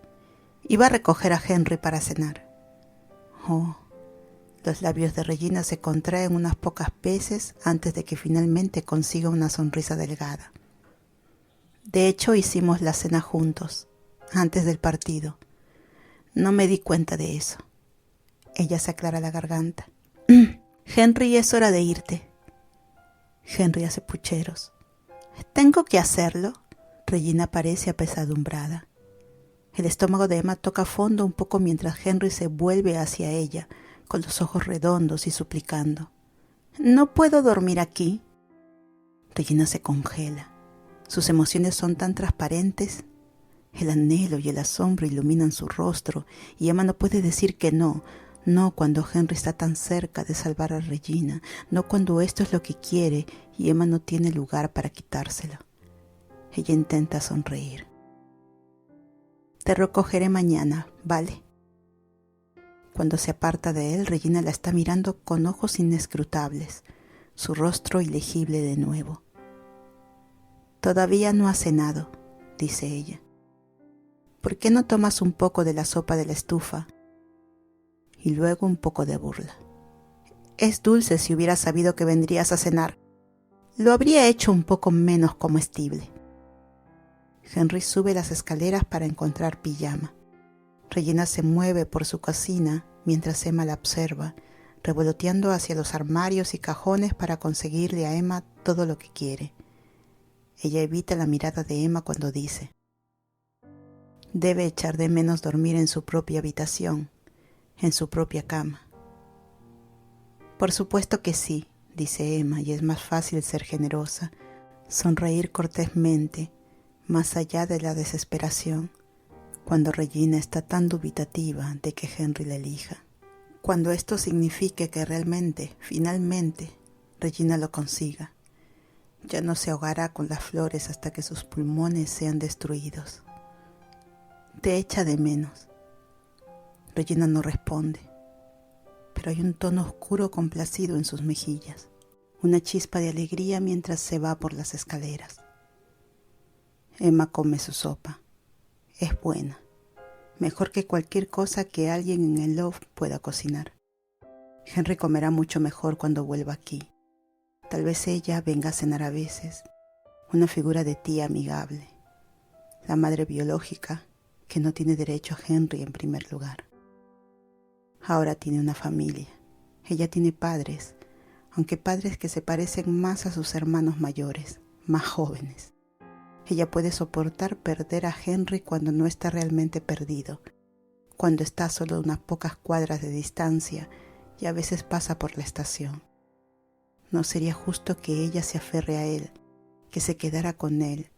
Iba a recoger a Henry para cenar. Oh, los labios de Regina se contraen unas pocas veces antes de que finalmente consiga una sonrisa delgada. De hecho, hicimos la cena juntos, antes del partido. No me di cuenta de eso. Ella se aclara la garganta. Henry, es hora de irte. Henry hace pucheros. ¿Tengo que hacerlo? Regina parece apesadumbrada. El estómago de Emma toca fondo un poco mientras Henry se vuelve hacia ella, con los ojos redondos y suplicando. ¿No puedo dormir aquí? Regina se congela. Sus emociones son tan transparentes. El anhelo y el asombro iluminan su rostro y Emma no puede decir que no. No cuando Henry está tan cerca de salvar a Regina. No cuando esto es lo que quiere y Emma no tiene lugar para quitárselo. Ella intenta sonreír. Te recogeré mañana, ¿vale? Cuando se aparta de él, Regina la está mirando con ojos inescrutables, su rostro ilegible de nuevo. Todavía no has cenado, dice ella. ¿Por qué no tomas un poco de la sopa de la estufa? Y luego un poco de burla. Es dulce si hubiera sabido que vendrías a cenar. Lo habría hecho un poco menos comestible. Henry sube las escaleras para encontrar pijama. Regina se mueve por su cocina mientras Emma la observa, revoloteando hacia los armarios y cajones para conseguirle a Emma todo lo que quiere. Ella evita la mirada de Emma cuando dice: debe echar de menos dormir en su propia habitación, en su propia cama. Por supuesto que sí, dice Emma, y es más fácil ser generosa, sonreír cortésmente, más allá de la desesperación, cuando Regina está tan dubitativa de que Henry la elija. Cuando esto signifique que realmente, finalmente, Regina lo consiga. Ya no se ahogará con las flores hasta que sus pulmones sean destruidos. Te echa de menos. Regina no responde, pero hay un tono oscuro complacido en sus mejillas, una chispa de alegría mientras se va por las escaleras. Emma come su sopa. Es buena, mejor que cualquier cosa que alguien en el loft pueda cocinar. Henry comerá mucho mejor cuando vuelva aquí. Tal vez ella venga a cenar a veces, una figura de tía amigable, la madre biológica que no tiene derecho a Henry en primer lugar. Ahora tiene una familia. Ella tiene padres, aunque padres que se parecen más a sus hermanos mayores, más jóvenes. Ella puede soportar perder a Henry cuando no está realmente perdido, cuando está solo a unas pocas cuadras de distancia y a veces pasa por la estación. No sería justo que ella se aferre a él, que se quedara con él,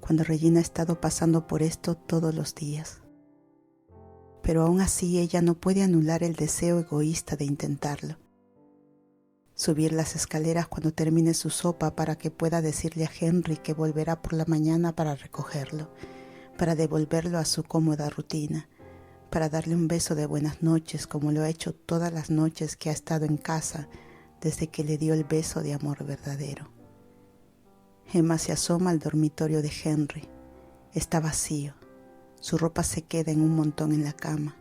cuando Regina ha estado pasando por esto todos los días. Pero aún así ella no puede anular el deseo egoísta de intentarlo. Subir las escaleras cuando termine su sopa para que pueda decirle a Henry que volverá por la mañana para recogerlo, para devolverlo a su cómoda rutina, para darle un beso de buenas noches como lo ha hecho todas las noches que ha estado en casa desde que le dio el beso de amor verdadero. Emma se asoma al dormitorio de Henry. Está vacío. Su ropa se queda en un montón en la cama.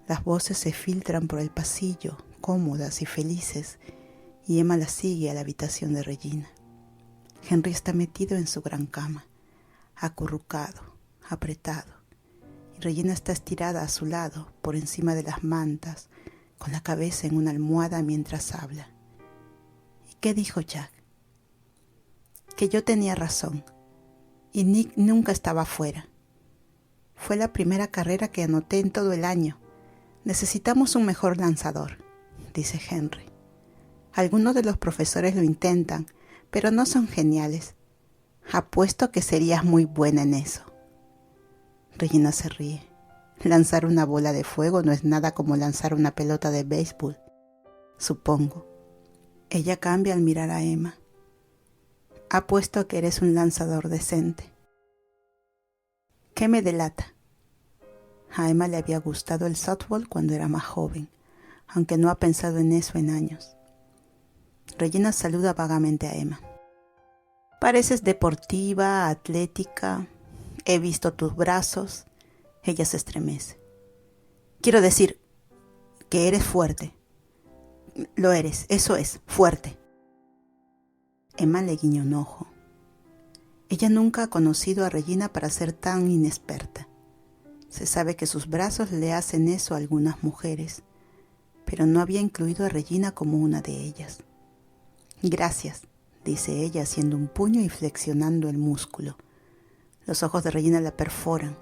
Las voces se filtran por el pasillo, cómodas y felices, y Emma la sigue a la habitación de Regina. Henry está metido en su gran cama, acurrucado, apretado, y Regina está estirada a su lado, por encima de las mantas, con la cabeza en una almohada mientras habla. ¿Y qué dijo Jack? Que yo tenía razón, y Nick nunca estaba fuera. Fue la primera carrera que anoté en todo el año. Necesitamos un mejor lanzador, dice Henry. Algunos de los profesores lo intentan, pero no son geniales. Apuesto que serías muy buena en eso. Regina se ríe. Lanzar una bola de fuego no es nada como lanzar una pelota de béisbol, supongo. Ella cambia al mirar a Emma. Apuesto que eres un lanzador decente. ¿Qué me delata? A Emma le había gustado el softball cuando era más joven, aunque no ha pensado en eso en años. Regina saluda vagamente a Emma. Pareces deportiva, atlética. He visto tus brazos. Ella se estremece. Quiero decir que eres fuerte. Lo eres, eso es, fuerte. Emma le guiñó un ojo. Ella nunca ha conocido a Regina para ser tan inexperta. Se sabe que sus brazos le hacen eso a algunas mujeres, pero no había incluido a Regina como una de ellas. Gracias, dice ella haciendo un puño y flexionando el músculo. Los ojos de Regina la perforan.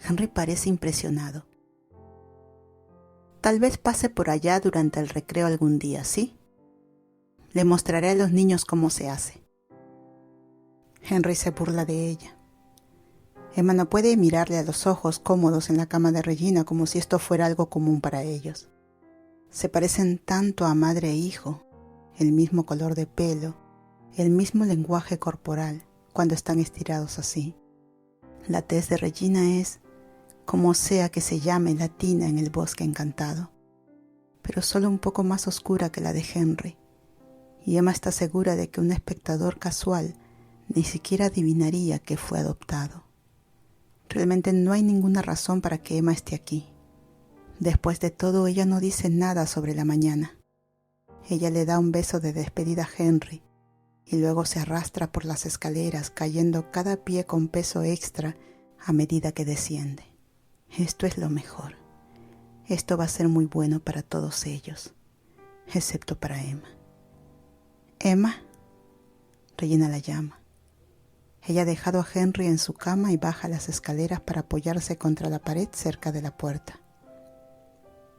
Henry parece impresionado. Tal vez pase por allá durante el recreo algún día, ¿sí? Le mostraré a los niños cómo se hace. Henry se burla de ella. Emma no puede mirarle a los ojos cómodos en la cama de Regina como si esto fuera algo común para ellos. Se parecen tanto a madre e hijo, el mismo color de pelo, el mismo lenguaje corporal cuando están estirados así. La tez de Regina es, como sea que se llame, latina en el bosque encantado, pero solo un poco más oscura que la de Henry, y Emma está segura de que un espectador casual ni siquiera adivinaría que fue adoptado. Realmente no hay ninguna razón para que Emma esté aquí. Después de todo, ella no dice nada sobre la mañana. Ella le da un beso de despedida a Henry y luego se arrastra por las escaleras, cayendo cada pie con peso extra a medida que desciende. Esto es lo mejor. Esto va a ser muy bueno para todos ellos, excepto para Emma. Emma, Regina la llama. Ella ha dejado a Henry en su cama y baja las escaleras para apoyarse contra la pared cerca de la puerta.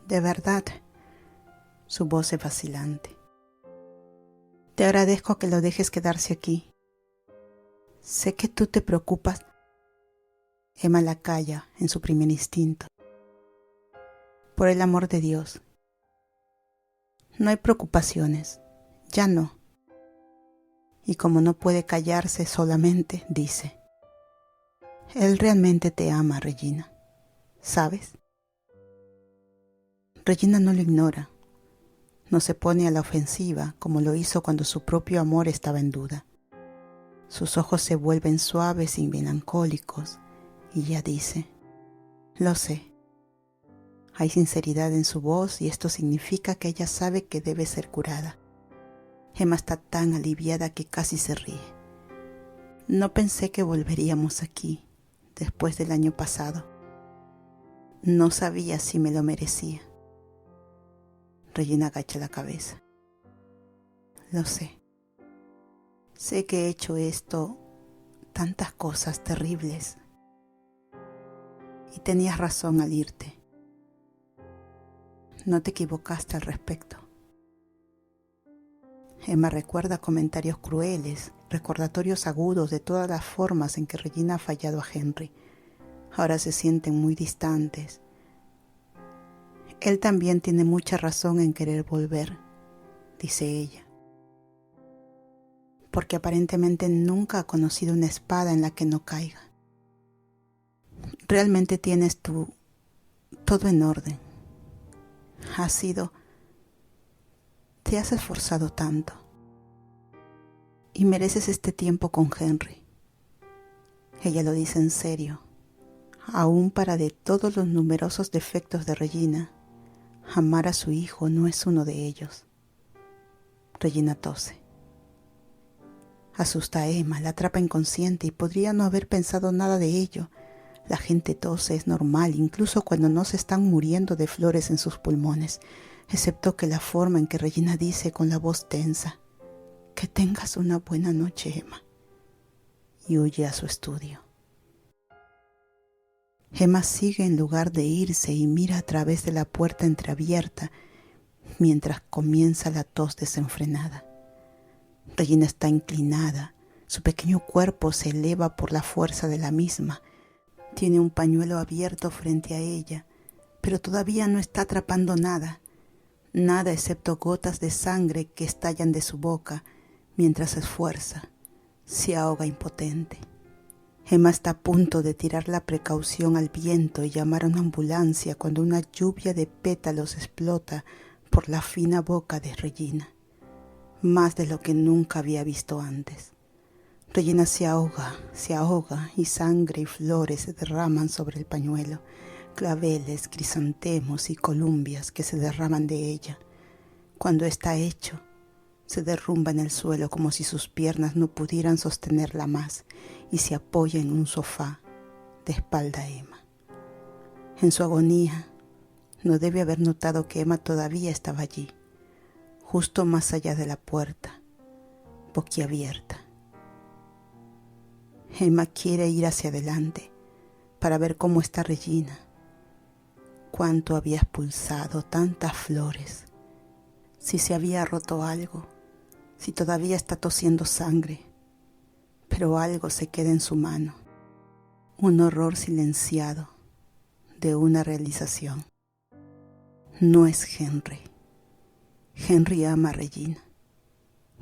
De verdad, su voz es vacilante. Te agradezco que lo dejes quedarse aquí. Sé que tú te preocupas. Emma la calla en su primer instinto. Por el amor de Dios. No hay preocupaciones. Ya no. y como no puede callarse solamente, dice: él realmente te ama, Regina, ¿sabes? Regina no lo ignora, no se pone a la ofensiva como lo hizo cuando su propio amor estaba en duda. Sus ojos se vuelven suaves y melancólicos y ella dice: lo sé. Hay sinceridad en su voz y esto significa que ella sabe que debe ser curada. Emma está tan aliviada que casi se ríe. No pensé que volveríamos aquí después del año pasado. No sabía si me lo merecía. Regina agacha la cabeza. Lo sé. Sé que he hecho tantas cosas terribles. Y tenías razón al irte. No te equivocaste al respecto. Emma recuerda comentarios crueles, recordatorios agudos de todas las formas en que Regina ha fallado a Henry. Ahora se sienten muy distantes. Él también tiene mucha razón en querer volver, dice ella, porque aparentemente nunca ha conocido una espada en la que no caiga. Realmente tienes todo en orden. Te has esforzado tanto y mereces este tiempo con Henry. Ella lo dice en serio, aún para de todos los numerosos defectos de Regina, amar a su hijo no es uno de ellos. Regina tose. Asusta a Emma, la atrapa inconsciente y podría no haber pensado nada de ello. La gente tose, es normal, incluso cuando no se están muriendo de flores en sus pulmones, excepto que la forma en que Regina dice con la voz tensa: que tengas una buena noche, Emma, y huye a su estudio. Emma sigue en lugar de irse y mira a través de la puerta entreabierta mientras comienza la tos desenfrenada. Regina está inclinada, su pequeño cuerpo se eleva por la fuerza de la misma. Tiene un pañuelo abierto frente a ella, pero todavía no está atrapando nada excepto gotas de sangre que estallan de su boca mientras se esfuerza, se ahoga impotente. Emma está a punto de tirar la precaución al viento y llamar a una ambulancia cuando una lluvia de pétalos explota por la fina boca de Regina, más de lo que nunca había visto antes. Regina se ahoga y sangre y flores se derraman sobre el pañuelo, claveles, crisantemos y columbias que se derraman de ella. Cuando está hecho, se derrumba en el suelo como si sus piernas no pudieran sostenerla más y se apoya en un sofá de espalda a Emma. En su agonía, no debe haber notado que Emma todavía estaba allí, justo más allá de la puerta, boquiabierta. Emma quiere ir hacia adelante para ver cómo está Regina. Cuánto había expulsado tantas flores. Si se había roto algo, si todavía está tosiendo sangre. Pero algo se queda en su mano. Un horror silenciado de una realización. No es Henry. Henry ama a Regina.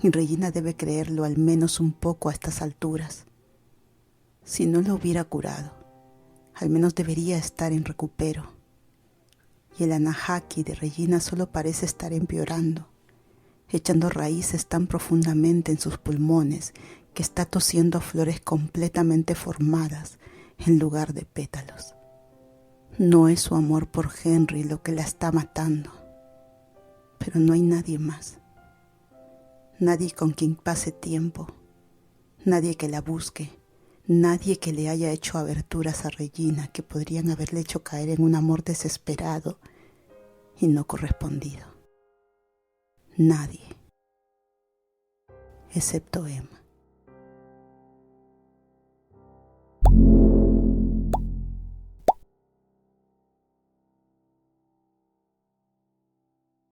Y Regina debe creerlo al menos un poco a estas alturas. Si no lo hubiera curado, al menos debería estar en recupero. Y el anahaki de Regina solo parece estar empeorando, echando raíces tan profundamente en sus pulmones que está tosiendo flores completamente formadas en lugar de pétalos. No es su amor por Henry lo que la está matando, pero no hay nadie más. Nadie con quien pase tiempo, nadie que la busque, nadie que le haya hecho aberturas a Regina que podrían haberle hecho caer en un amor desesperado y no correspondido. Nadie, excepto Emma.